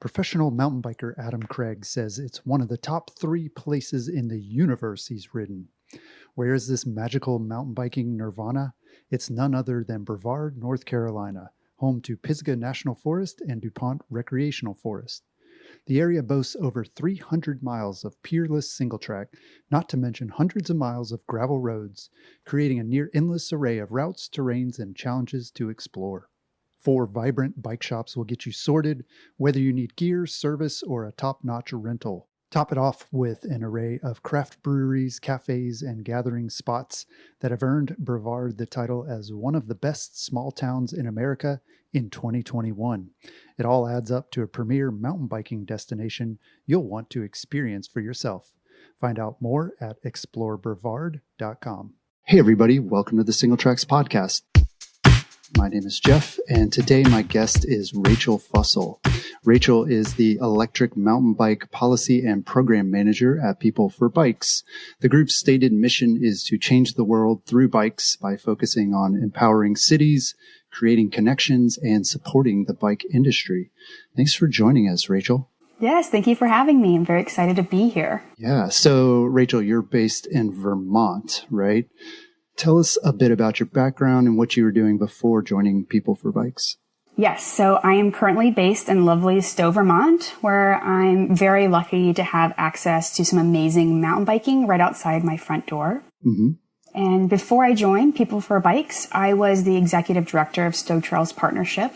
Professional mountain biker Adam Craig says it's one of the top 3 places in the universe he's ridden. Where is this magical mountain biking nirvana? It's none other than Brevard, North Carolina, home to Pisgah National Forest and DuPont Recreational Forest. The area boasts over 300 miles of peerless single track, not to mention hundreds of miles of gravel roads, creating a near endless array of routes, terrains, and challenges to explore. 4 vibrant bike shops will get you sorted, whether you need gear, service, or a top-notch rental. Top it off with an array of craft breweries, cafes, and gathering spots that have earned Brevard the title as one of the best small towns in America in 2021. It all adds up to a premier mountain biking destination you'll want to experience for yourself. Find out more at explorebrevard.com. Hey everybody, welcome to the Single Tracks Podcast. My name is Jeff, and today my guest is Rachel Fussell. Rachel is the Electric Mountain Bike Policy and Program Manager at People for Bikes. The group's stated mission is to change the world through bikes by focusing on empowering cities, creating connections, and supporting the bike industry. Thanks for joining us, Rachel. Yes, thank you for having me. I'm very excited to be here. Yeah, so Rachel, you're based in Vermont, right? Tell us a bit about your background and what you were doing before joining People for Bikes. Yes, so I am currently based in lovely Stowe, Vermont, where I'm very lucky to have access to some amazing mountain biking right outside my front door. Mm-hmm. And before I joined People for Bikes, I was the executive director of Stowe Trails Partnership,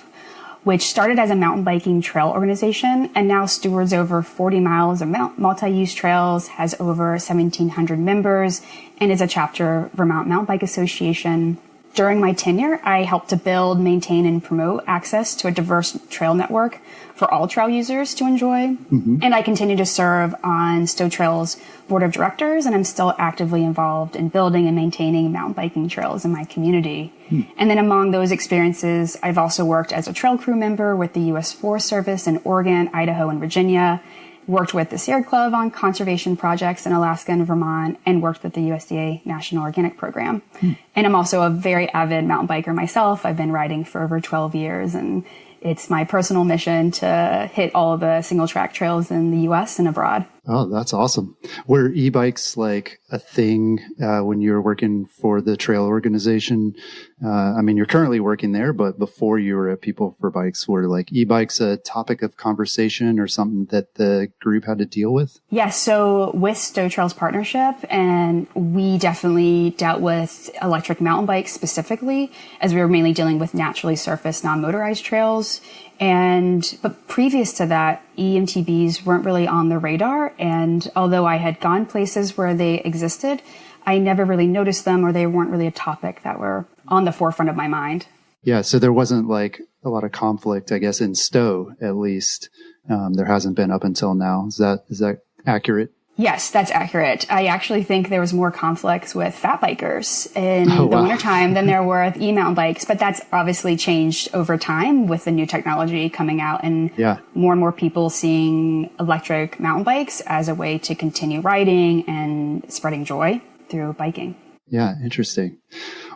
which started as a mountain biking trail organization and now stewards over 40 miles of multi-use trails, has over 1,700 members, and is a chapter of Vermont Mountain Bike Association. During my tenure, I helped to build, maintain, and promote access to a diverse trail network for all trail users to enjoy. Mm-hmm. And I continue to serve on Stowe Trails Board of Directors, and I'm still actively involved in building and maintaining mountain biking trails in my community. And then among those experiences, I've also worked as a trail crew member with the U.S. Forest Service in Oregon, Idaho, and Virginia, worked with the Sierra Club on conservation projects in Alaska and Vermont, and worked with the USDA National Organic Program. And I'm also a very avid mountain biker myself. I've been riding for over 12 years, and it's my personal mission to hit all of the single track trails in the U.S. and abroad. Oh, that's awesome. Were e-bikes like a thing when you were working for the trail organization? I mean, you're currently working there, but before you were at People for Bikes, were like e-bikes a topic of conversation or something that the group had to deal with? Yes. So with Stowe Trails Partnership, and we definitely dealt with electric mountain bikes specifically, as we were mainly dealing with naturally surfaced non-motorized trails. But previous to that, eMTBs weren't really on the radar. And although I had gone places where they existed, I never really noticed them, or they weren't really a topic that were on the forefront of my mind. Yeah. So there wasn't like a lot of conflict, I guess, in Stowe, at least. There hasn't been up until now. Is that accurate? Yes, that's accurate. I actually think there was more conflicts with fat bikers in the wintertime than there were with e-mountain bikes, but that's obviously changed over time with the new technology coming out and more and more people seeing electric mountain bikes as a way to continue riding and spreading joy through biking. Yeah, interesting.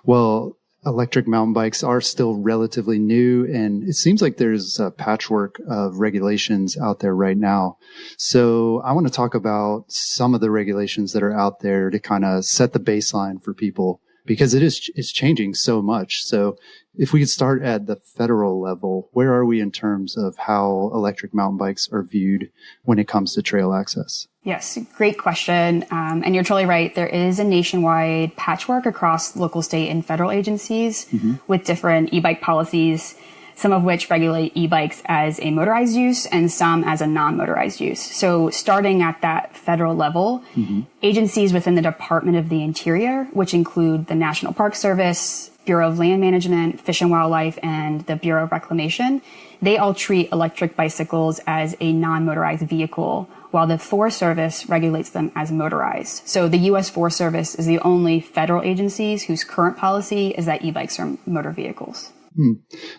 Well, electric mountain bikes are still relatively new, and it seems like there's a patchwork of regulations out there right now. So I want to talk about some of the regulations that are out there to kind of set the baseline for people, because it's changing so much. So if we could start at the federal level, where are we in terms of how electric mountain bikes are viewed when it comes to trail access? Yes, great question. And you're totally right. There is a nationwide patchwork across local, state, and federal agencies with different e-bike policies, some of which regulate e-bikes as a motorized use and some as a non-motorized use. So starting at that federal level, agencies within the Department of the Interior, which include the National Park Service, Bureau of Land Management, Fish and Wildlife, and the Bureau of Reclamation, they all treat electric bicycles as a non-motorized vehicle, while the Forest Service regulates them as motorized. So the U.S. Forest Service is the only federal agency whose current policy is that e-bikes are motor vehicles.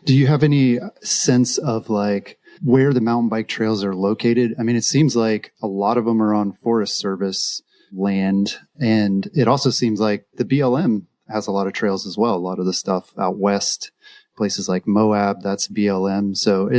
Do you have any sense of like where the mountain bike trails are located? I mean, it seems like a lot of them are on Forest Service land, and it also seems like the BLM has a lot of trails as well. A lot of the stuff out west places like Moab, that's BLM. So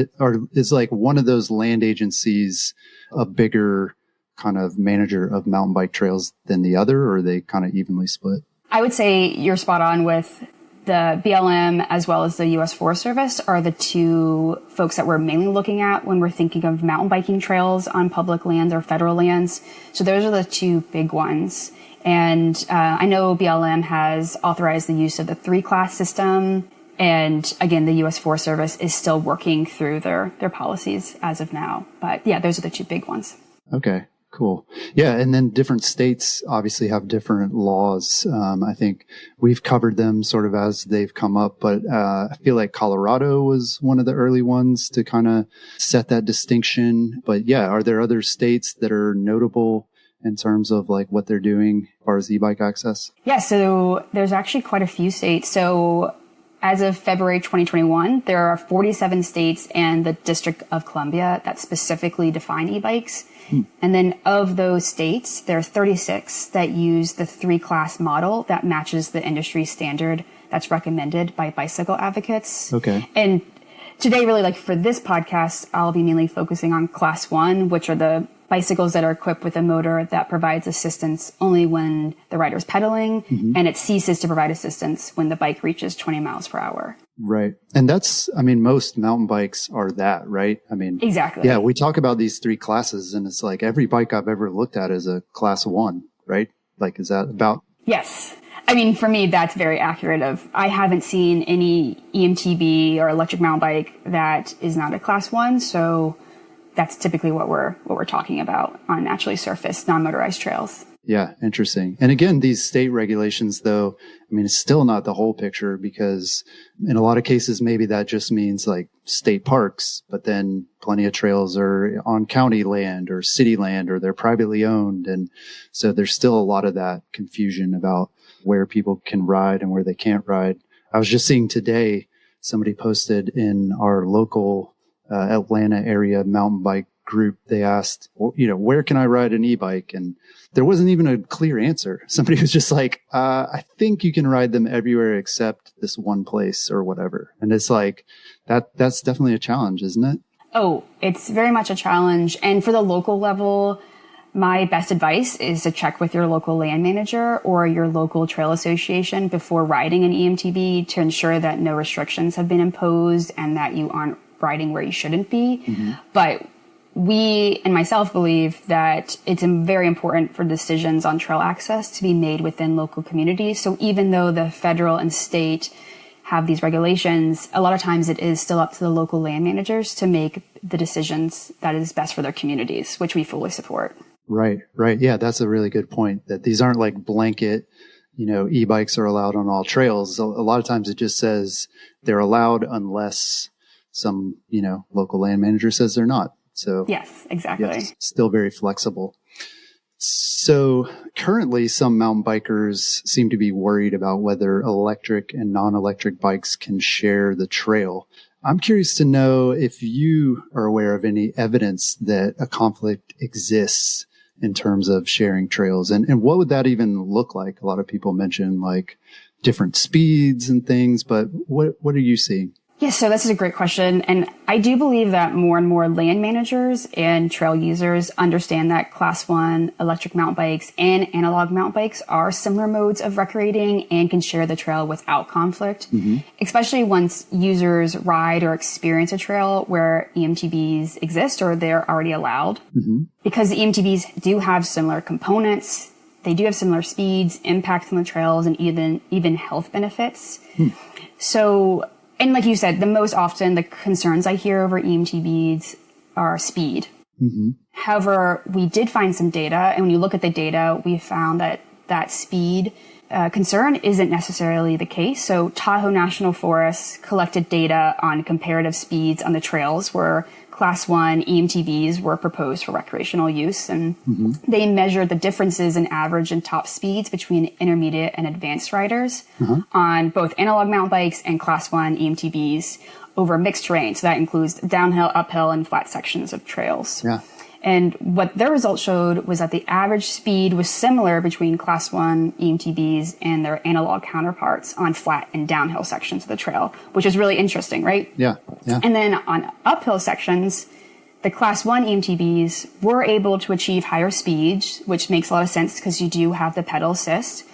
is like one of those land agencies a bigger kind of manager of mountain bike trails than the other, or are they kind of evenly split? I would say you're spot on with the BLM as well as the U.S. Forest Service are the two folks that we're mainly looking at when we're thinking of mountain biking trails on public lands or federal lands. So those are the two big ones. And I know BLM has authorized the use of the 3-class system. And again, the U.S. Forest Service is still working through their policies as of now. But yeah, those are the two big ones. Okay. Cool. Yeah. And then different states obviously have different laws. I think we've covered them sort of as they've come up, but I feel like Colorado was one of the early ones to kind of set that distinction. But yeah, are there other states that are notable in terms of like what they're doing as far as e-bike access? Yeah. So there's actually quite a few states. So as of February 2021, there are 47 states and the District of Columbia that specifically define e-bikes. And then of those states, there are 36 that use the 3-class model that matches the industry standard that's recommended by bicycle advocates. Okay. And today, really, like for this podcast, I'll be mainly focusing on Class 1, which are the bicycles that are equipped with a motor that provides assistance only when the rider's pedaling, and it ceases to provide assistance when the bike reaches 20 miles per hour. Right. And that's, I mean, most mountain bikes are that, right? I mean, exactly. Yeah, we talk about these 3 classes and it's like every bike I've ever looked at is a class 1, right? Like, is that about? Yes. I mean, for me, that's very accurate I haven't seen any eMTB or electric mountain bike that is not a class 1. So that's typically what we're talking about on naturally surfaced, non-motorized trails. Yeah, interesting. And again, these state regulations, though, I mean, it's still not the whole picture because in a lot of cases, maybe that just means like state parks, but then plenty of trails are on county land or city land or they're privately owned. And so there's still a lot of that confusion about where people can ride and where they can't ride. I was just seeing today, somebody posted in our local Atlanta area mountain bike group, they asked, well, where can I ride an e-bike? And there wasn't even a clear answer. Somebody was just like, I think you can ride them everywhere except this one place or whatever. And it's like, that's definitely a challenge, isn't it? Oh, it's very much a challenge. And for the local level, my best advice is to check with your local land manager or your local trail association before riding an eMTB to ensure that no restrictions have been imposed and that you aren't riding where you shouldn't be. But we and myself believe that it's very important for decisions on trail access to be made within local communities. So even though the federal and state have these regulations, a lot of times it is still up to the local land managers to make the decisions that is best for their communities, which we fully support. Right. Yeah, that's a really good point, that these aren't like blanket, e-bikes are allowed on all trails. A lot of times it just says they're allowed unless some, local land manager says they're not. So yes, exactly. Yes, still very flexible. So currently some mountain bikers seem to be worried about whether electric and non-electric bikes can share the trail. I'm curious to know if you are aware of any evidence that a conflict exists in terms of sharing trails, and what would that even look like? A lot of people mention like different speeds and things, but what are you seeing? Yes, so this is a great question. And I do believe that more and more land managers and trail users understand that Class 1 electric mountain bikes and analog mountain bikes are similar modes of recreating and can share the trail without conflict, especially once users ride or experience a trail where eMTBs exist or they're already allowed. Because the eMTBs do have similar components, they do have similar speeds, impacts on the trails, and even health benefits. So, and like you said, the most often the concerns I hear over eMTBs are speed. However, we did find some data, and when you look at the data, we found that speed concern isn't necessarily the case. So Tahoe National Forest collected data on comparative speeds on the trails where Class 1 eMTBs were proposed for recreational use, and they measured the differences in average and top speeds between intermediate and advanced riders on both analog mountain bikes and Class 1 eMTBs over mixed terrain. So that includes downhill, uphill, and flat sections of trails. And what their results showed was that the average speed was similar between Class 1 eMTBs and their analog counterparts on flat and downhill sections of the trail, which is really interesting, right? Yeah. And then on uphill sections, the Class 1 eMTBs were able to achieve higher speeds, which makes a lot of sense because you do have the pedal assist.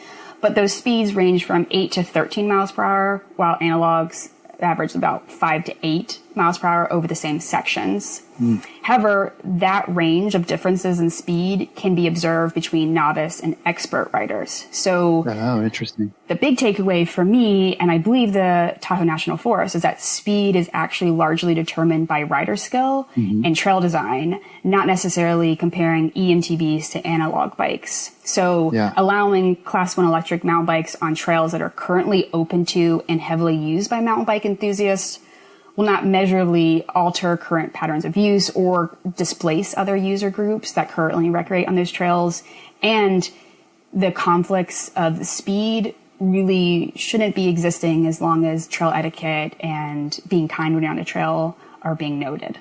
But those speeds range from 8 to 13 miles per hour, while analogs average about 5 to 8 miles per hour over the same sections. However, that range of differences in speed can be observed between novice and expert riders. So, interesting. The big takeaway for me, and I believe the Tahoe National Forest, is that speed is actually largely determined by rider skill and trail design, not necessarily comparing eMTBs to analog bikes. So allowing Class 1 electric mountain bikes on trails that are currently open to and heavily used by mountain bike enthusiasts will not measurably alter current patterns of use or displace other user groups that currently recreate on those trails. And the conflicts of speed really shouldn't be existing as long as trail etiquette and being kind when you're on a trail are being noted.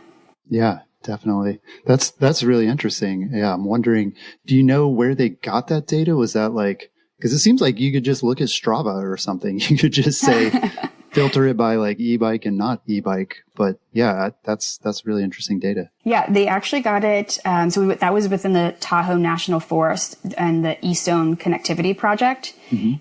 Yeah, definitely. That's really interesting. Yeah, I'm wondering, do you know where they got that data? Was that like, because it seems like you could just look at Strava or something. You could just say, filter it by like e-bike and not e-bike. But yeah, that's really interesting data. Yeah, they actually got it. That was within the Tahoe National Forest and the eStone Connectivity Project.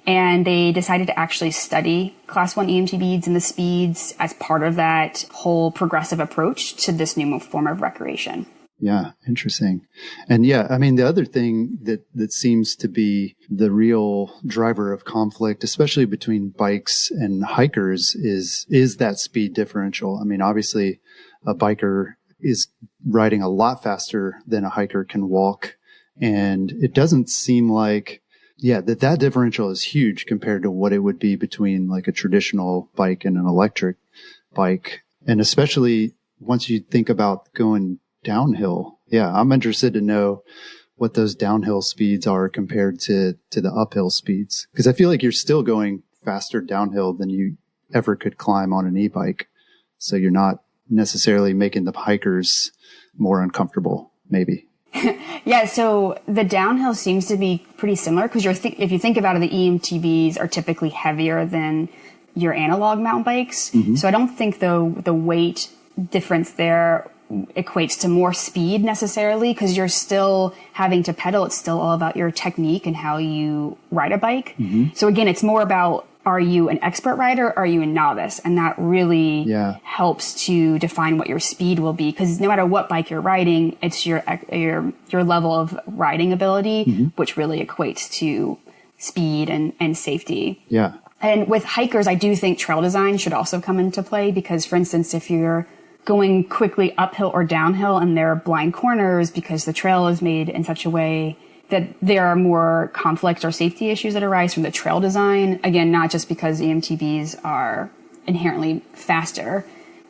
And they decided to actually study Class 1 eMTBs and the speeds as part of that whole progressive approach to this new form of recreation. Yeah, interesting. And yeah, I mean, the other thing that seems to be the real driver of conflict, especially between bikes and hikers, is that speed differential. I mean, obviously, a biker is riding a lot faster than a hiker can walk. And it doesn't seem like, that differential is huge compared to what it would be between like a traditional bike and an electric bike. And especially once you think about going downhill. Yeah, I'm interested to know what those downhill speeds are compared to the uphill speeds. Because I feel like you're still going faster downhill than you ever could climb on an e-bike. So you're not necessarily making the hikers more uncomfortable, maybe. Yeah, so the downhill seems to be pretty similar because if you think about it, the eMTBs are typically heavier than your analog mountain bikes. So I don't think the weight difference there equates to more speed necessarily because you're still having to pedal. It's still all about your technique and how you ride a bike. So again, it's more about, are you an expert rider? Or are you a novice? And that really helps to define what your speed will be. Because no matter what bike you're riding, it's your level of riding ability, which really equates to speed and safety. Yeah. And with hikers, I do think trail design should also come into play because, for instance, if you're going quickly uphill or downhill and there are blind corners because the trail is made in such a way that there are more conflict or safety issues that arise from the trail design. Again, not just because eMTBs are inherently faster.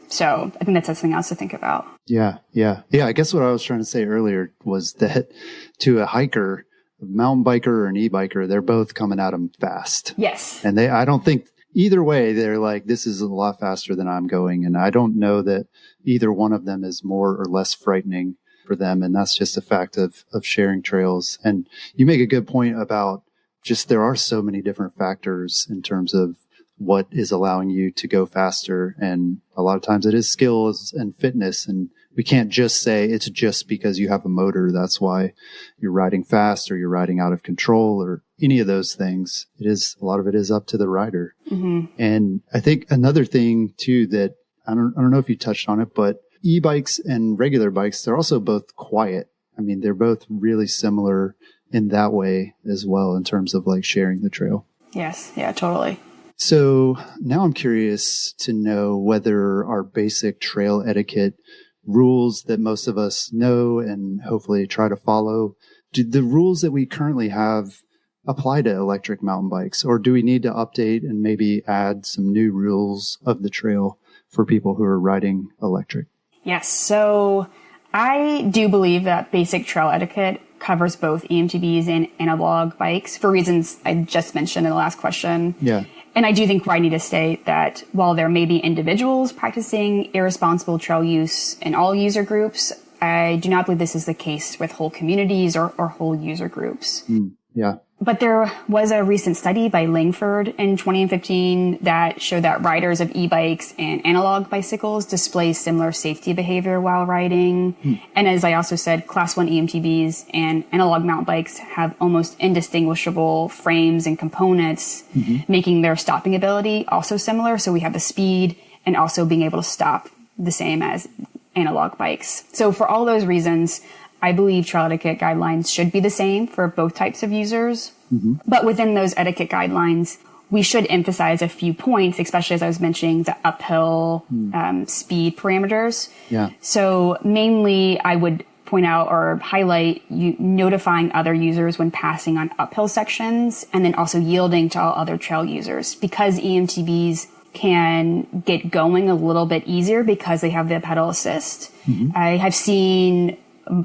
So I think that's something else to think about. Yeah. I guess what I was trying to say earlier was that to a hiker, a mountain biker or an e-biker, they're both coming at them fast. Yes. And I don't think either way, they're like, this is a lot faster than I'm going. And I don't know that either one of them is more or less frightening for them. And that's just a fact of sharing trails. And you make a good point about just there are so many different factors in terms of what is allowing you to go faster. And a lot of times it is skills and fitness. And we can't just say it's just because you have a motor. That's why you're riding fast or you're riding out of control or any of those things. A lot of it is up to the rider. And I think another thing too, that I don't know if you touched on it, but e-bikes and regular bikes, they're also both quiet. I mean, they're both really similar in that way as well in terms of like sharing the trail. Yes. Yeah, totally. So now I'm curious to know whether our basic trail etiquette rules that most of us know and hopefully try to follow, do the rules that we currently have apply to electric mountain bikes, or do we need to update and maybe add some new rules of the trail for people who are riding electric? Yes. So I do believe that basic trail etiquette covers both eMTBs and analog bikes for reasons I just mentioned in the last question. Yeah. And I do think I need to state that while there may be individuals practicing irresponsible trail use in all user groups, I do not believe this is the case with whole communities or whole user groups. Yeah. But there was a recent study by Langford in 2015 that showed that riders of e-bikes and analog bicycles display similar safety behavior while riding. And as I also said, Class 1 eMTBs and analog mountain bikes have almost indistinguishable frames and components, making their stopping ability also similar. So we have the speed and also being able to stop the same as analog bikes. So for all those reasons, I believe trail etiquette guidelines should be the same for both types of users. But within those etiquette guidelines, we should emphasize a few points, especially as I was mentioning the uphill speed parameters. Yeah. So mainly I would point out or highlight notifying other users when passing on uphill sections, and then also yielding to all other trail users, because eMTBs can get going a little bit easier because they have the pedal assist. I have seen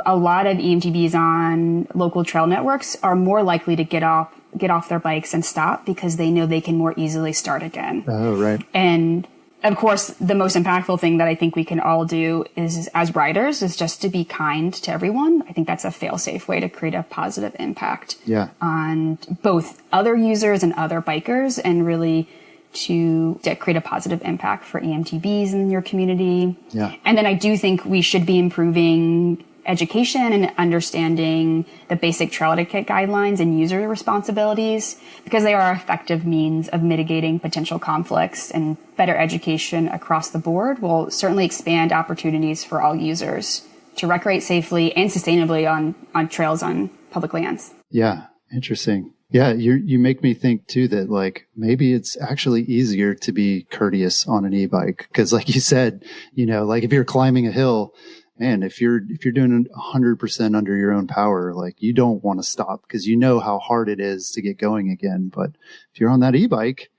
a lot of eMTBs on local trail networks are more likely to get off their bikes and stop because they know they can more easily start again. Oh, right. And of course, the most impactful thing that I think we can all do is, as riders, is just to be kind to everyone. I think that's a fail-safe way to create a positive impact on both other users and other bikers, and really to create a positive impact for eMTBs in your community. Yeah. And then I do think we should be improving education and understanding the basic trail etiquette guidelines and user responsibilities, because they are effective means of mitigating potential conflicts, and better education across the board will certainly expand opportunities for all users to recreate safely and sustainably on trails on public lands. Yeah. Interesting. Yeah. You make me think too that like maybe it's actually easier to be courteous on an e-bike. Cause like you said, like if you're climbing a hill, man, if you're doing 100% under your own power, like you don't want to stop because you know how hard it is to get going again. But if you're on that e-bike,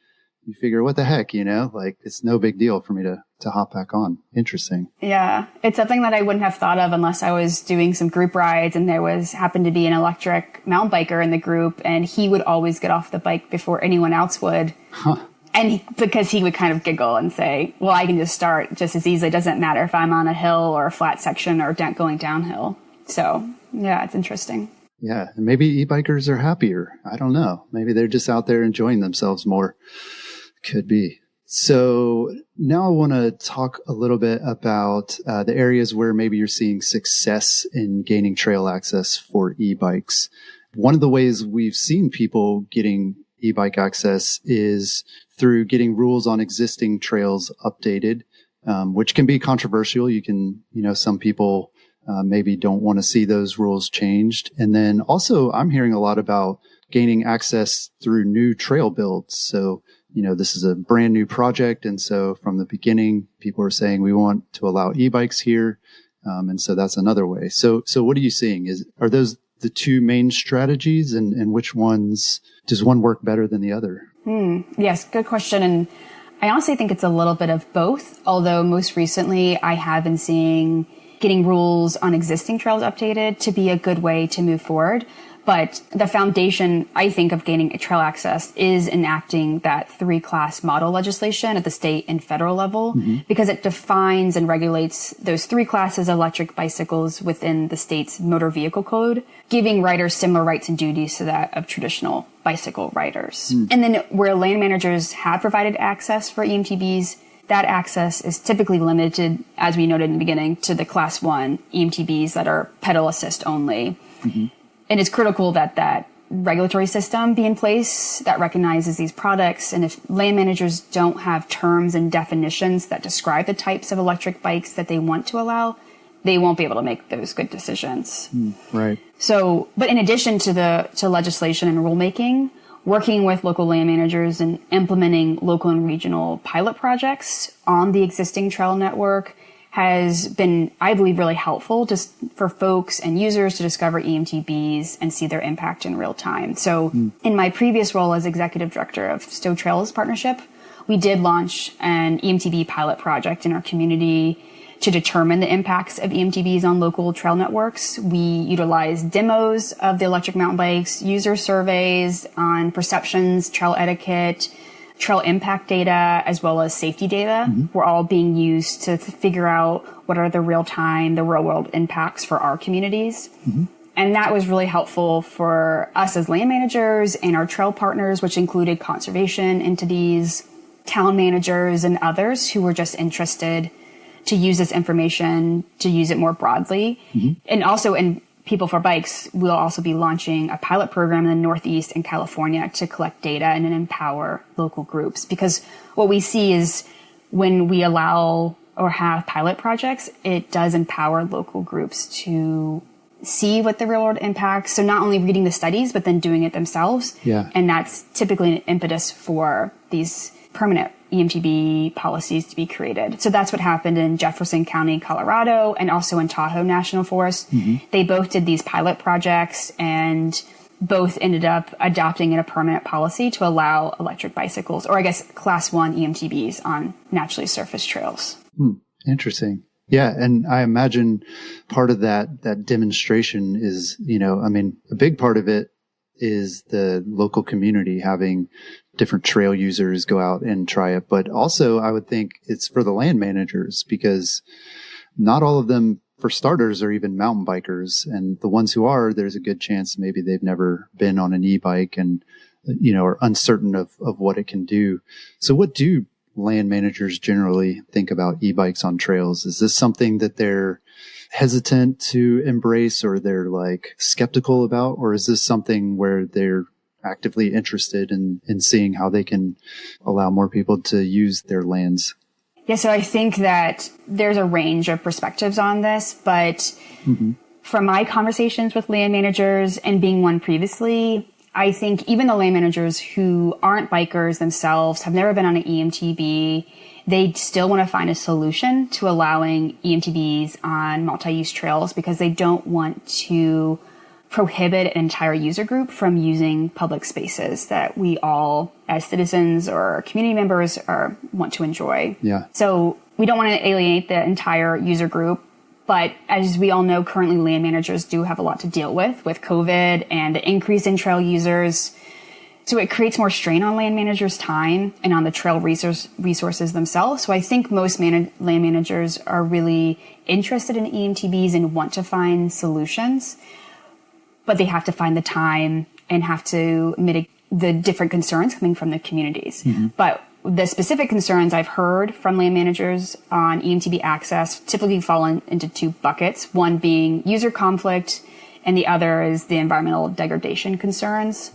you figure, what the heck, like it's no big deal for me to hop back on. Interesting. Yeah. It's something that I wouldn't have thought of unless I was doing some group rides and there happened to be an electric mountain biker in the group, and he would always get off the bike before anyone else would. And because he would kind of giggle and say, well, I can just start just as easily. It doesn't matter if I'm on a hill or a flat section or going downhill. So, yeah, it's interesting. Yeah. And maybe e-bikers are happier. I don't know. Maybe they're just out there enjoying themselves more. Could be. So now I want to talk a little bit about the areas where maybe you're seeing success in gaining trail access for e-bikes. One of the ways we've seen people getting e-bike access is through getting rules on existing trails updated, which can be controversial. You can, some people maybe don't want to see those rules changed. And then also I'm hearing a lot about gaining access through new trail builds. So, this is a brand new project. And so from the beginning, people are saying we want to allow e-bikes here. And so that's another way. So what are you seeing? Are those the two main strategies, and which ones does one work better than the other? Yes, good question. And I honestly think it's a little bit of both, although most recently I have been seeing getting rules on existing trails updated to be a good way to move forward. But the foundation, I think, of gaining trail access is enacting that 3-class model legislation at the state and federal level, because it defines and regulates those 3 classes of electric bicycles within the state's motor vehicle code, giving riders similar rights and duties to that of traditional bicycle riders. And then where land managers have provided access for eMTBs, that access is typically limited, as we noted in the beginning, to the Class 1 eMTBs that are pedal assist only. And it's critical that regulatory system be in place that recognizes these products. And if land managers don't have terms and definitions that describe the types of electric bikes that they want to allow, they won't be able to make those good decisions. Right. So, but in addition to legislation and rulemaking, working with local land managers and implementing local and regional pilot projects on the existing trail network has been, I believe, really helpful just for folks and users to discover eMTBs and see their impact in real time. So in my previous role as executive director of Stowe Trails Partnership, we did launch an eMTB pilot project in our community to determine the impacts of eMTBs on local trail networks. We utilized demos of the electric mountain bikes, user surveys on perceptions, trail etiquette, trail impact data as well as safety data were all being used to figure out what are the the real world impacts for our communities. And that was really helpful for us as land managers and our trail partners, which included conservation entities, town managers, and others who were just interested to use this information, to use it more broadly. And also in People for Bikes, we'll also be launching a pilot program in the Northeast and California to collect data and empower local groups. Because what we see is when we allow or have pilot projects, it does empower local groups to see what the real world impacts. So not only reading the studies, but then doing it themselves. And that's typically an impetus for these permanent eMTB policies to be created. So that's what happened in Jefferson County, Colorado, and also in Tahoe National Forest. They both did these pilot projects and both ended up adopting in a permanent policy to allow electric bicycles, or I guess class 1 eMTBs on naturally surfaced trails. Interesting. Yeah. And I imagine part of that demonstration is, a big part of it is the local community having different trail users go out and try it. But also I would think it's for the land managers, because not all of them, for starters, are even mountain bikers. And the ones who are, there's a good chance maybe they've never been on an e-bike and, are uncertain of what it can do. So what do land managers generally think about e-bikes on trails? Is this something that they're hesitant to embrace, or they're like skeptical about, or is this something where they're actively interested in seeing how they can allow more people to use their lands? Yeah, so I think that there's a range of perspectives on this, but from my conversations with land managers and being one previously, I think even the land managers who aren't bikers themselves, have never been on an eMTB, they still want to find a solution to allowing eMTBs on multi-use trails, because they don't want to prohibit an entire user group from using public spaces that we all, as citizens or community members, want to enjoy. So we don't want to alienate the entire user group. But as we all know, currently land managers do have a lot to deal with COVID and the increase in trail users. So it creates more strain on land managers' time and on the trail resources themselves. So I think most land managers are really interested in eMTBs and want to find solutions, but they have to find the time and have to mitigate the different concerns coming from the communities. But the specific concerns I've heard from land managers on eMTB access typically fall into two buckets, one being user conflict and the other is the environmental degradation concerns.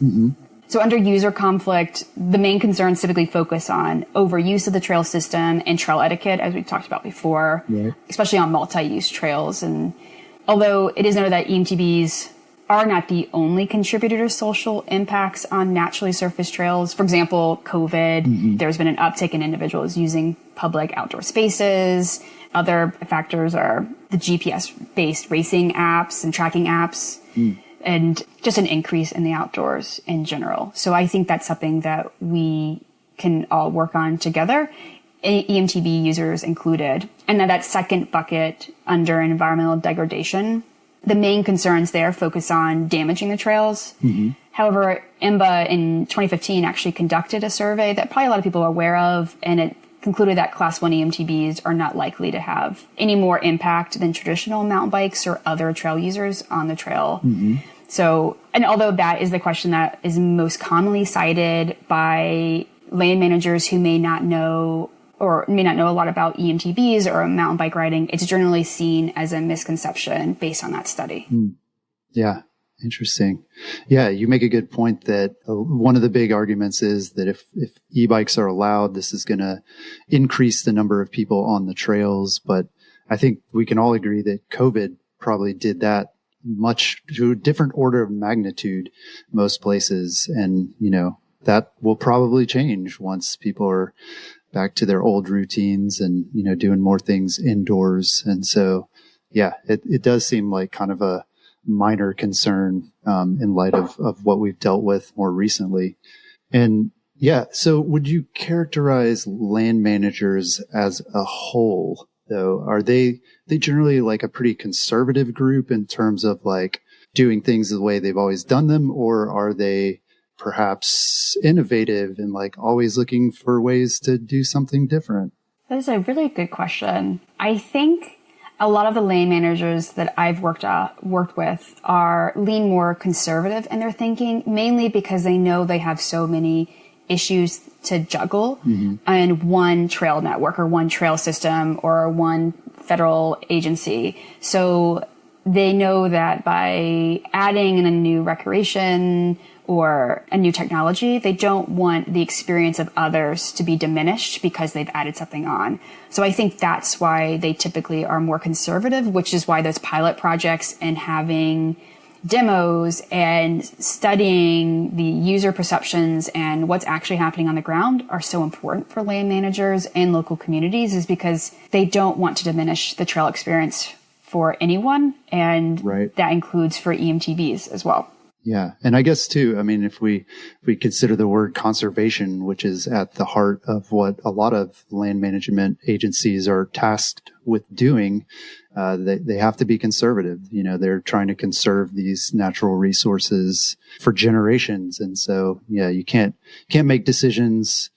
So under user conflict, the main concerns typically focus on overuse of the trail system and trail etiquette, as we talked about before, especially on multi-use trails. And although it is noted that eMTBs are not the only contributor to social impacts on naturally surfaced trails. For example, COVID, there's been an uptick in individuals using public outdoor spaces. Other factors are the GPS-based racing apps and tracking apps, and just an increase in the outdoors in general. So I think that's something that we can all work on together, eMTB users included. And then that second bucket under environmental degradation, the main concerns there focus on damaging the trails. However, IMBA in 2015 actually conducted a survey that probably a lot of people are aware of, and it concluded that class 1 eMTBs are not likely to have any more impact than traditional mountain bikes or other trail users on the trail. So, and although that is the question that is most commonly cited by land managers who may not know a lot about eMTBs or mountain bike riding, it's generally seen as a misconception based on that study. Yeah. Interesting. Yeah. You make a good point that one of the big arguments is that if e-bikes are allowed, this is going to increase the number of people on the trails. But I think we can all agree that COVID probably did that much to a different order of magnitude most places. And, that will probably change once people are back to their old routines and, doing more things indoors. And so, yeah, it does seem like kind of a minor concern, in light of what we've dealt with more recently. And yeah, so would you characterize land managers as a whole though? Are they generally like a pretty conservative group in terms of like doing things the way they've always done them? Or are they perhaps innovative and like always looking for ways to do something different? That is a really good question. I think a lot of the land managers that I've worked with lean more conservative in their thinking, mainly because they know they have so many issues to juggle in one trail network or one trail system or one federal agency. So they know that by adding in a new recreation or a new technology, they don't want the experience of others to be diminished because they've added something on. So I think that's why they typically are more conservative, which is why those pilot projects and having demos and studying the user perceptions and what's actually happening on the ground are so important for land managers and local communities, is because they don't want to diminish the trail experience for anyone. And that includes for eMTBs as well. Yeah. And I guess too, I mean, if we consider the word conservation, which is at the heart of what a lot of land management agencies are tasked with doing, they have to be conservative. You know, they're trying to conserve these natural resources for generations. And so, yeah, you can't make decisions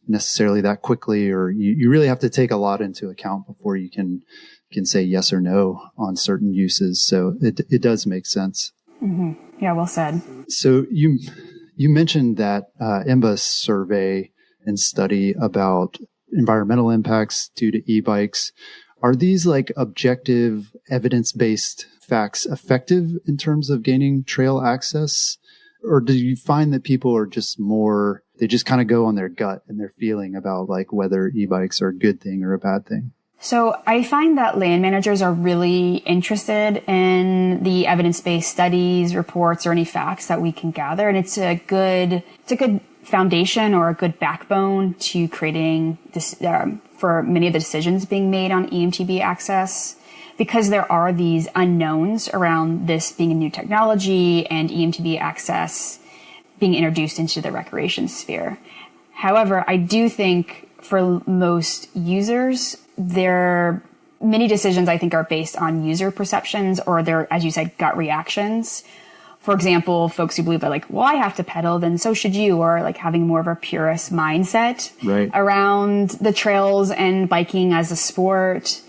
necessarily that quickly, or you really have to take a lot into account before you can say yes or no on certain uses. So it does make sense. Mm-hmm. Yeah, well said. So you mentioned that EMBA survey and study about environmental impacts due to e-bikes. Are these like objective, evidence-based facts effective in terms of gaining trail access? Or do you find that people are just they just kind of go on their gut and their feeling about like whether e-bikes are a good thing or a bad thing? So I find that land managers are really interested in the evidence-based studies, reports, or any facts that we can gather. And it's a good foundation or a good backbone to creating this, for many of the decisions being made on eMTB access, because there are these unknowns around this being a new technology and eMTB access being introduced into the recreation sphere. However, I do think for most users, many decisions I think are based on user perceptions or their, as you said, gut reactions. For example, folks who believe that like, well, I have to pedal, then so should you, or like having more of a purist mindset around the trails and biking as a sport.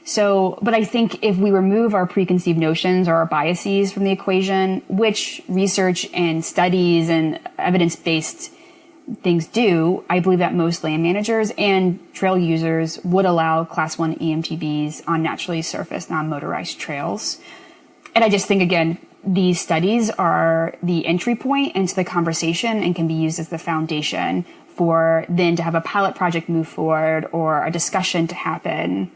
So, but I think if we remove our preconceived notions or our biases from the equation, which research and studies and evidence-based things do, I believe that most land managers and trail users would allow Class 1 eMTBs on naturally surfaced, non-motorized trails. And I just think, again, these studies are the entry point into the conversation and can be used as the foundation for then to have a pilot project move forward or a discussion to happen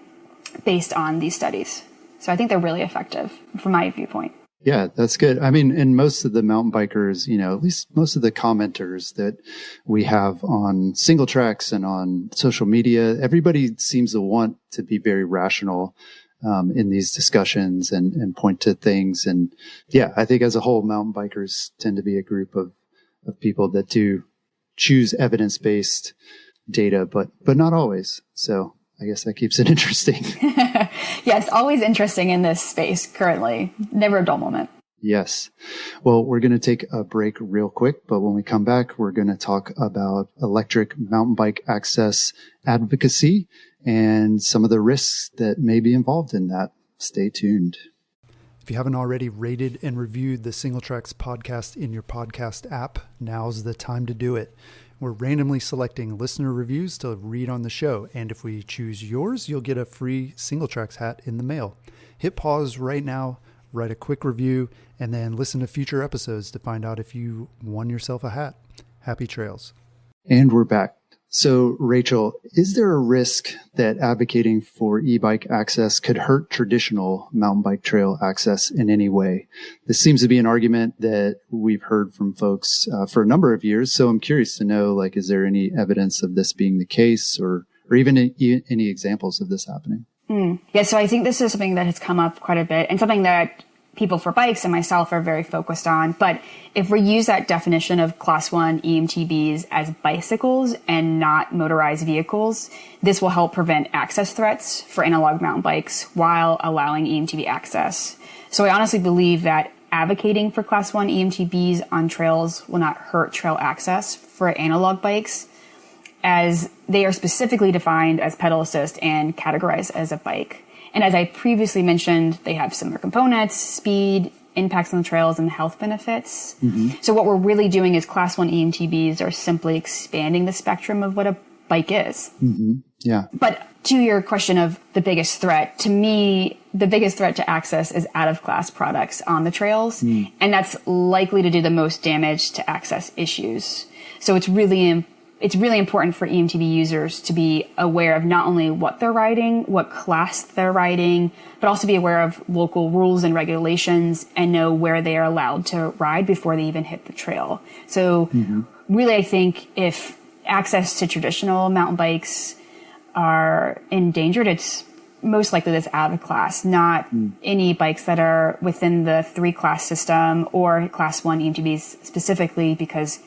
based on these studies. So I think they're really effective from my viewpoint. Yeah, that's good. I mean, and most of the mountain bikers, you know, at least most of the commenters that we have on single tracks and on social media, everybody seems to want to be very rational in these discussions and point to things. And yeah, I think as a whole, mountain bikers tend to be a group of people that do choose evidence-based data, but not always. So I guess that keeps it interesting. Yes, always interesting in this space currently. Never a dull moment. Yes. Well, we're going to take a break real quick, but when we come back, we're going to talk about electric mountain bike access advocacy and some of the risks that may be involved in that. Stay tuned. If you haven't already rated and reviewed the Single Tracks podcast in your podcast app, now's the time to do it. We're randomly selecting listener reviews to read on the show, and if we choose yours, you'll get a free Single Tracks hat in the mail. Hit pause right now, write a quick review, and then listen to future episodes to find out if you won yourself a hat. Happy trails. And we're back. So, Rachel, is there a risk that advocating for e-bike access could hurt traditional mountain bike trail access in any way? This seems to be an argument that we've heard from folks for a number of years. So I'm curious to know, like, is there any evidence of this being the case or even any examples of this happening? Yeah, so I think this is something that has come up quite a bit and something that people for bikes and myself are very focused on. But if we use that definition of Class 1 eMTBs as bicycles and not motorized vehicles, this will help prevent access threats for analog mountain bikes while allowing eMTB access. So I honestly believe that advocating for Class 1 eMTBs on trails will not hurt trail access for analog bikes, as they are specifically defined as pedal assist and categorized as a bike. And as I previously mentioned, they have similar components, speed, impacts on the trails, and health benefits. So what we're really doing is Class 1 eMTBs are simply expanding the spectrum of what a bike is. Yeah. But to your question of the biggest threat, to me, the biggest threat to access is out-of-class products on the trails. And that's likely to do the most damage to access issues. So it's really important for eMTB users to be aware of not only what they're riding, what class they're riding, but also be aware of local rules and regulations and know where they are allowed to ride before they even hit the trail. So really, I think if access to traditional mountain bikes are endangered, it's most likely this out of class, not any bikes that are within the 3-class system or Class 1 eMTBs specifically, because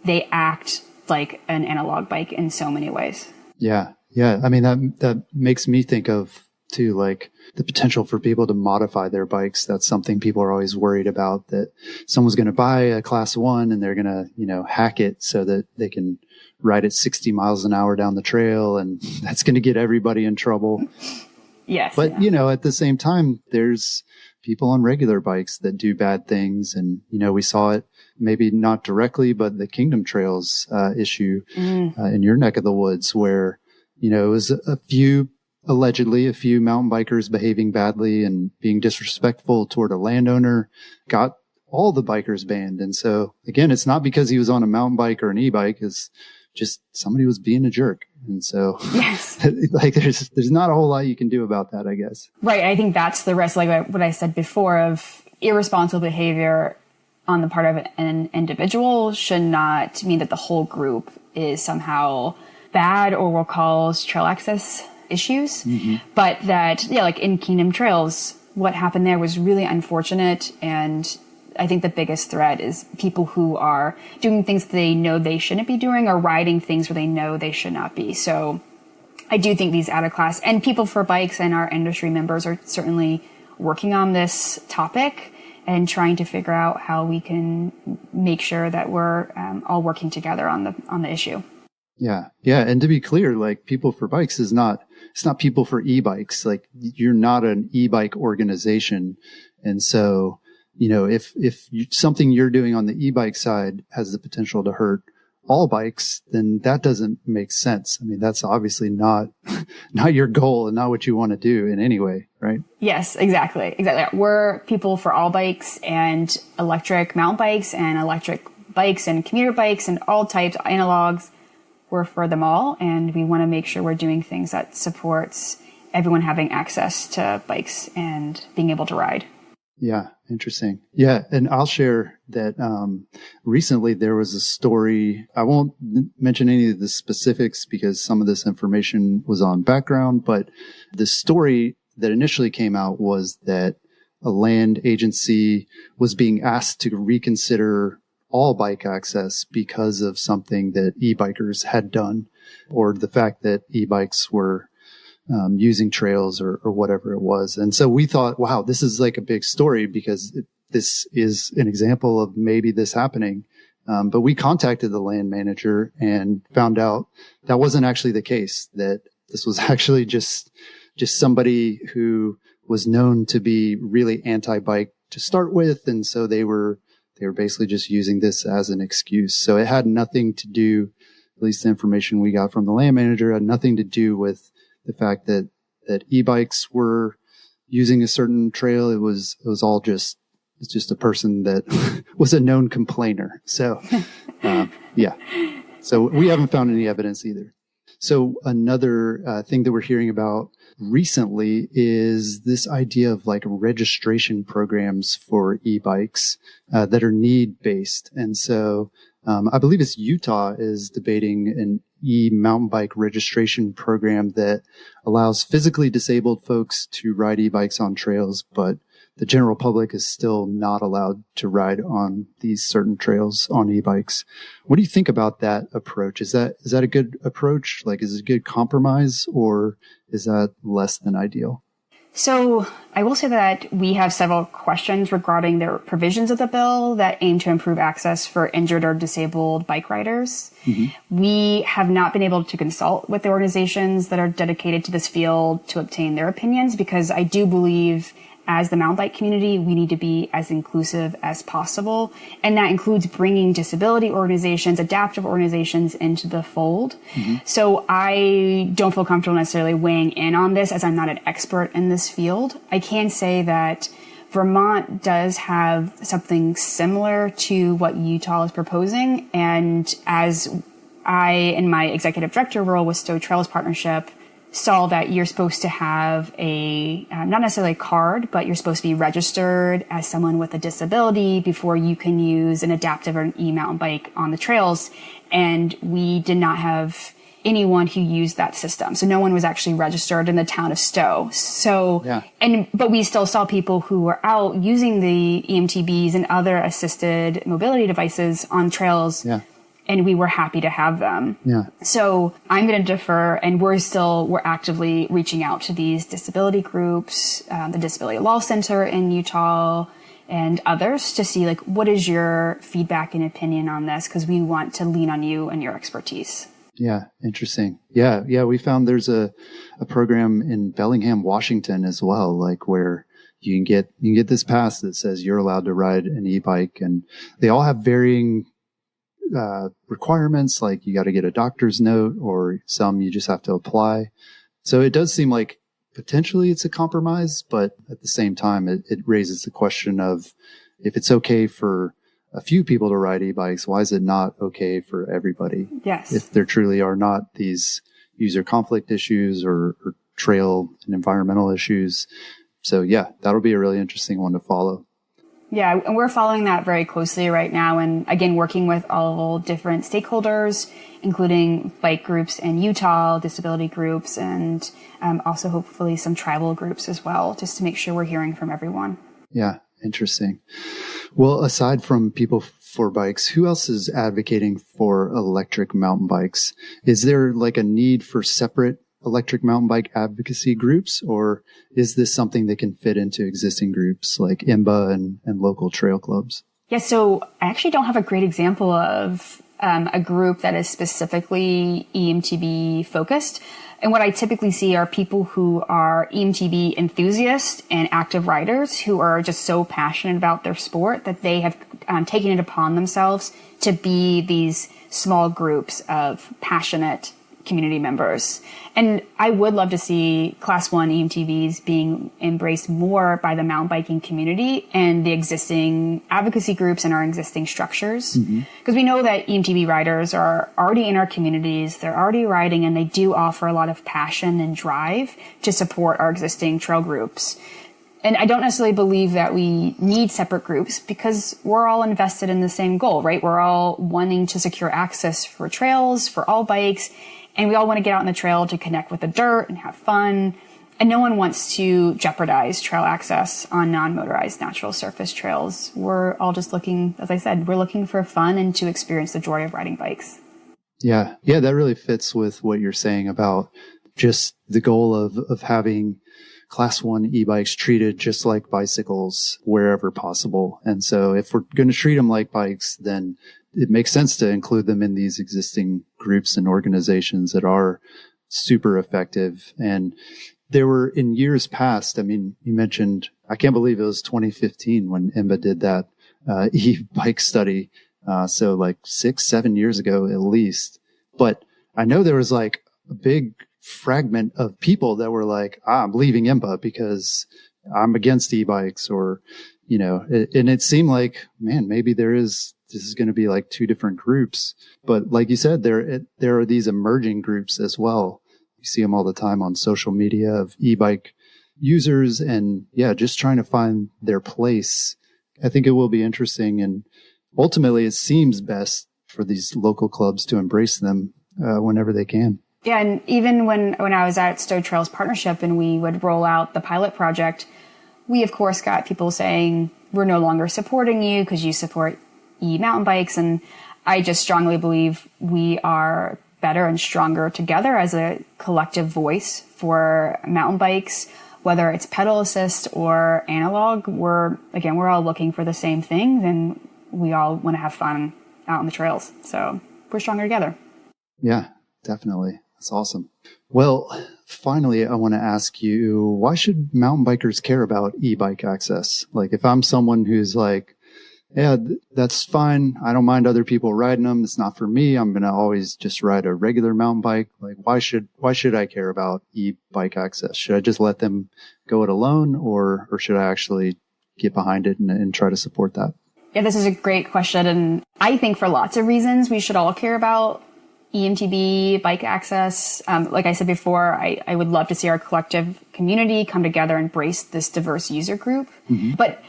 they act like an analog bike in so many ways. Yeah. Yeah. I mean, that makes me think of too, like the potential for people to modify their bikes. That's something people are always worried about, that someone's going to buy a Class 1 and they're going to, hack it so that they can ride at 60 miles an hour down the trail. And that's going to get everybody in trouble. Yes. But, at the same time, there's people on regular bikes that do bad things. And, we saw it maybe not directly, but the Kingdom Trails issue in your neck of the woods, where, it was allegedly a few mountain bikers behaving badly and being disrespectful toward a landowner, got all the bikers banned. And so again, it's not because he was on a mountain bike or an e-bike, it's just somebody was being a jerk. And so yes, like there's not a whole lot you can do about that, I guess. Right. I think that's the risk, like what I said before, of irresponsible behavior on the part of an individual should not mean that the whole group is somehow bad or will cause trail access issues. But that, like in Kingdom Trails, what happened there was really unfortunate. And I think the biggest threat is people who are doing things that they know they shouldn't be doing, or riding things where they know they should not be. So I do think these out of class and People for Bikes and our industry members are certainly working on this topic and trying to figure out how we can make sure that we're all working together on the issue. Yeah. Yeah. And to be clear, like People for Bikes it's not People for e-bikes. Like you're not an e-bike organization. And so, if something you're doing on the e-bike side has the potential to hurt all bikes, then that doesn't make sense. I mean, that's obviously not your goal and not what you want to do in any way, right? Yes, exactly. We're people for all bikes, and electric mountain bikes and electric bikes and commuter bikes and all types, analogs. We're for them all, and we want to make sure we're doing things that supports everyone having access to bikes and being able to ride. Yeah, interesting. Yeah, and I'll share that recently there was a story. I won't mention any of the specifics because some of this information was on background, but the story that initially came out was that a land agency was being asked to reconsider all bike access because of something that e-bikers had done, or the fact that e-bikes were using trails or whatever it was. And so we thought, wow, this is like a big story because this is an example of maybe this happening. But we contacted the land manager and found out that wasn't actually the case, that this was actually just somebody who was known to be really anti-bike to start with. And so they were basically just using this as an excuse. So it had nothing to do, at least the information we got from the land manager, had nothing to do with the fact that e-bikes were using a certain trail. It was all just a person that was a known complainer. So, yeah. So we haven't found any evidence either. So another thing that we're hearing about recently is this idea of like registration programs for e-bikes that are need-based. And so I believe it's Utah is debating an e-mountain bike registration program that allows physically disabled folks to ride e-bikes on trails, but the general public is still not allowed to ride on these certain trails on e-bikes. What do you think about that approach? Is that a good approach? Like, is it a good compromise, or is that less than ideal? So I will say that we have several questions regarding the provisions of the bill that aim to improve access for injured or disabled bike riders. We have not been able to consult with the organizations that are dedicated to this field to obtain their opinions, because I do believe as the mountain bike community, we need to be as inclusive as possible. And that includes bringing disability organizations, adaptive organizations into the fold. So I don't feel comfortable necessarily weighing in on this, as I'm not an expert in this field. I can say that Vermont does have something similar to what Utah is proposing. And as I, in my executive director role with Stowe Trails Partnership, saw that you're supposed to have a, not necessarily a card, but you're supposed to be registered as someone with a disability before you can use an adaptive or an e-mountain bike on the trails. And we did not have anyone who used that system. So no one was actually registered in the town of Stowe. So, but we still saw people who were out using the eMTBs and other assisted mobility devices on trails. And we were happy to have them. So I'm going to defer, and we're actively reaching out to these disability groups, the Disability Law Center in Utah and others, to see like, what is your feedback and opinion on this? Because we want to lean on you and your expertise. Yeah. Interesting. Yeah. We found there's a program in Bellingham, Washington as well, like where you can get this pass that says you're allowed to ride an e-bike, and they all have varying requirements, like you got to get a doctor's note, or some you just have to apply. So it does seem like potentially it's a compromise, but at the same time, it raises the question of, if it's okay for a few people to ride e-bikes, why is it not okay for everybody? Yes. If there truly are not these user conflict issues or trail and environmental issues. So yeah, that'll be a really interesting one to follow. Yeah, and we're following that very closely right now. And again, working with all different stakeholders, including bike groups in Utah, disability groups, and also hopefully some tribal groups as well, just to make sure we're hearing from everyone. Yeah, interesting. Well, aside from People for Bikes, who else is advocating for electric mountain bikes? Is there like a need for separate electric mountain bike advocacy groups, or is this something that can fit into existing groups like IMBA and local trail clubs? Yeah, so I actually don't have a great example of a group that is specifically eMTB focused. And what I typically see are people who are eMTB enthusiasts and active riders who are just so passionate about their sport that they have taken it upon themselves to be these small groups of passionate community members. And I would love to see Class 1 eMTBs being embraced more by the mountain biking community and the existing advocacy groups and our existing structures. Because we know that eMTB riders are already in our communities, they're already riding, and they do offer a lot of passion and drive to support our existing trail groups. And I don't necessarily believe that we need separate groups, because we're all invested in the same goal, right? We're all wanting to secure access for trails, for all bikes, and we all want to get out on the trail to connect with the dirt and have fun. And no one wants to jeopardize trail access on non-motorized natural surface trails. We're all just looking, as I said, we're looking for fun and to experience the joy of riding bikes. Yeah, that really fits with what you're saying about just the goal of having Class 1 e-bikes treated just like bicycles wherever possible. And so if we're going to treat them like bikes, then it makes sense to include them in these existing groups and organizations that are super effective. And there were, in years past, I mean, you mentioned, I can't believe it was 2015 when IMBA did that e-bike study. So like 6-7 years ago at least. But I know there was like a big fragment of people that were like, I'm leaving IMBA because I'm against e-bikes, or, you know, and it seemed like, man, maybe this is going to be like two different groups. But like you said, there are these emerging groups as well. You see them all the time on social media of e-bike users, and yeah, just trying to find their place. I think it will be interesting, and ultimately it seems best for these local clubs to embrace them whenever they can. Yeah, and even when I was at Stowe Trails Partnership and we would roll out the pilot project, we of course got people saying, we're no longer supporting you because you support e-mountain bikes. And I just strongly believe we are better and stronger together as a collective voice for mountain bikes whether it's pedal assist or analog, we're all looking for the same things, and we all want to have fun out on the trails. So we're stronger together. Yeah, definitely. That's awesome. Well, finally, I want to ask you, why should mountain bikers care about e-bike access? Like, if I'm someone who's like, yeah, that's fine. I don't mind other people riding them. It's not for me. I'm going to always just ride a regular mountain bike. Like, why should I care about e-bike access? Should I just let them go it alone, or should I actually get behind it and try to support that? Yeah, this is a great question. And I think for lots of reasons, we should all care about eMTB, bike access. Like I said before, I would love to see our collective community come together and embrace this diverse user group. Mm-hmm. But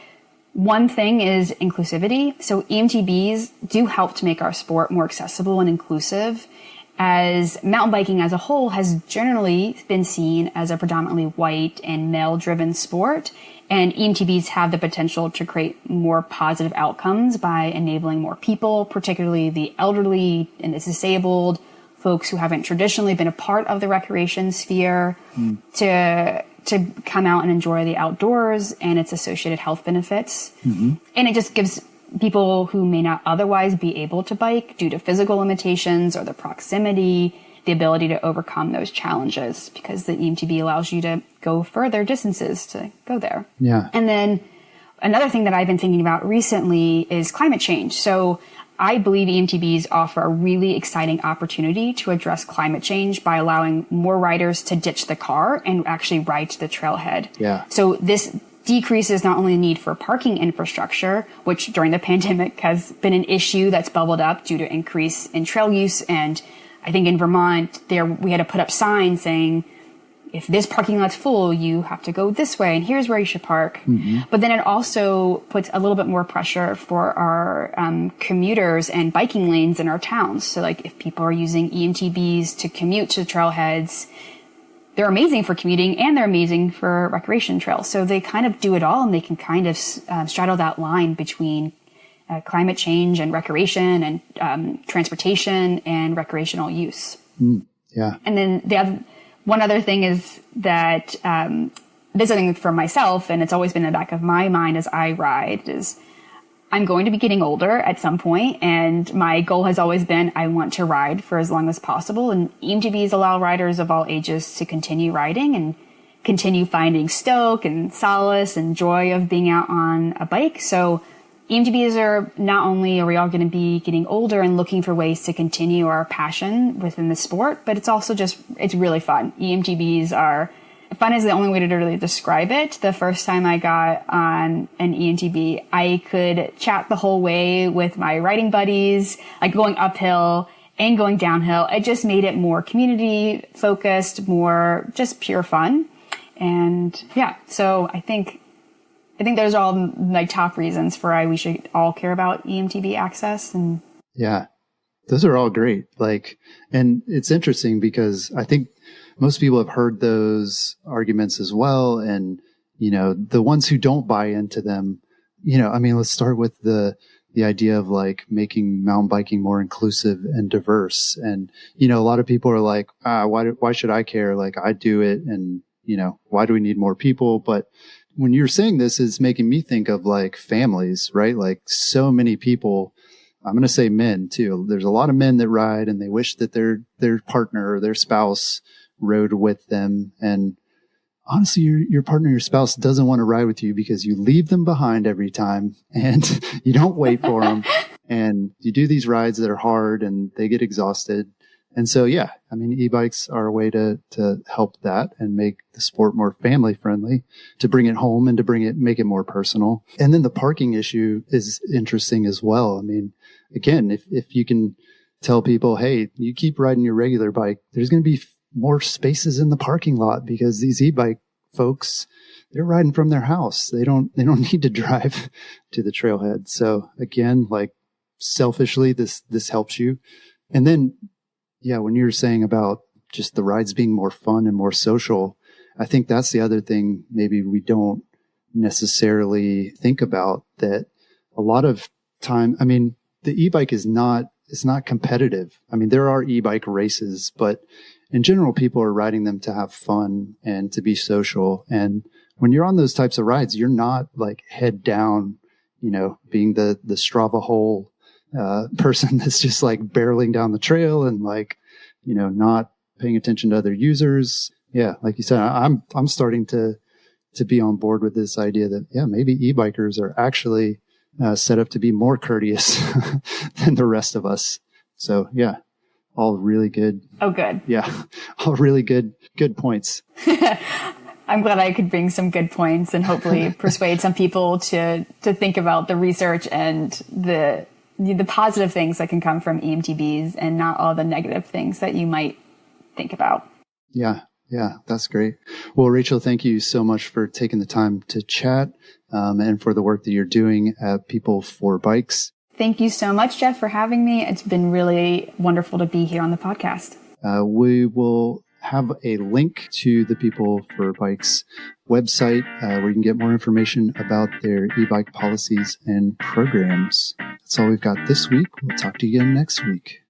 one thing is inclusivity. So eMTBs do help to make our sport more accessible and inclusive, as mountain biking as a whole has generally been seen as a predominantly white and male-driven sport. And eMTBs have the potential to create more positive outcomes by enabling more people, particularly the elderly and the disabled, folks who haven't traditionally been a part of the recreation sphere, to come out and enjoy the outdoors and its associated health benefits. Mm-hmm. And it just gives people who may not otherwise be able to bike due to physical limitations or the proximity, the ability to overcome those challenges, because the eMTB allows you to go further distances to go there. Yeah. And then another thing that I've been thinking about recently is climate change. So I believe eMTBs offer a really exciting opportunity to address climate change by allowing more riders to ditch the car and actually ride to the trailhead. Yeah. So this decreases not only the need for parking infrastructure, which during the pandemic has been an issue that's bubbled up due to increase in trail use. And I think in Vermont, we had to put up signs saying, if this parking lot's full, you have to go this way, and here's where you should park. Mm-hmm. But then it also puts a little bit more pressure for our commuters and biking lanes in our towns. So like if people are using eMTBs to commute to trailheads, they're amazing for commuting and they're amazing for recreation trails. So they kind of do it all, and they can kind of straddle that line between climate change and recreation and transportation and recreational use. Yeah. And then one other thing is that this is something for myself, and it's always been in the back of my mind as I ride, is I'm going to be getting older at some point, and my goal has always been I want to ride for as long as possible. And eMTBs allow riders of all ages to continue riding and continue finding stoke and solace and joy of being out on a bike. So eMTBs are not only are we all going to be getting older and looking for ways to continue our passion within the sport, but it's also it's really fun. eMTBs are fun is the only way to really describe it. The first time I got on an eMTB, I could chat the whole way with my riding buddies, like going uphill and going downhill. It just made it more community focused, more just pure fun. And yeah, so I think those are all my top reasons for why we should all care about eMTB access. And yeah, those are all great. And it's interesting because I think most people have heard those arguments as well. And, the ones who don't buy into them, let's start with the idea of making mountain biking more inclusive and diverse. And, a lot of people are like, why should I care? I do it. And, why do we need more people? But when you're saying this, it's making me think of families, right? So many people, I'm going to say men too. There's a lot of men that ride and they wish that their partner or their spouse rode with them. And honestly, your partner, your spouse doesn't want to ride with you because you leave them behind every time and you don't wait for them. And you do these rides that are hard and they get exhausted. And so, yeah, e-bikes are a way to help that and make the sport more family friendly, to bring it home and to make it more personal. And then the parking issue is interesting as well. Again, if you can tell people, hey, you keep riding your regular bike, there's going to be more spaces in the parking lot because these e-bike folks, they're riding from their house. They don't need to drive to the trailhead. So again, selfishly, this helps you. And then, yeah, when you're saying about just the rides being more fun and more social, I think that's the other thing maybe we don't necessarily think about, that a lot of time, the e-bike it's not competitive. There are e-bike races, but in general, people are riding them to have fun and to be social. And when you're on those types of rides, you're not like head down, being the Strava hole person that's just like barreling down the trail and like, not paying attention to other users. Yeah, like you said, I'm starting to be on board with this idea that, maybe e-bikers are actually set up to be more courteous than the rest of us. So yeah, all really good. Oh, good. Yeah, all really good points. I'm glad I could bring some good points and hopefully persuade some people to think about the research and the positive things that can come from eMTBs and not all the negative things that you might think about. Yeah, that's great. Well, Rachel, thank you so much for taking the time to chat and for the work that you're doing at People for Bikes. Thank you so much, Jeff, for having me. It's been really wonderful to be here on the podcast. We will have a link to the People for Bikes website where you can get more information about their e-bike policies and programs. That's all we've got this week. We'll talk to you again next week.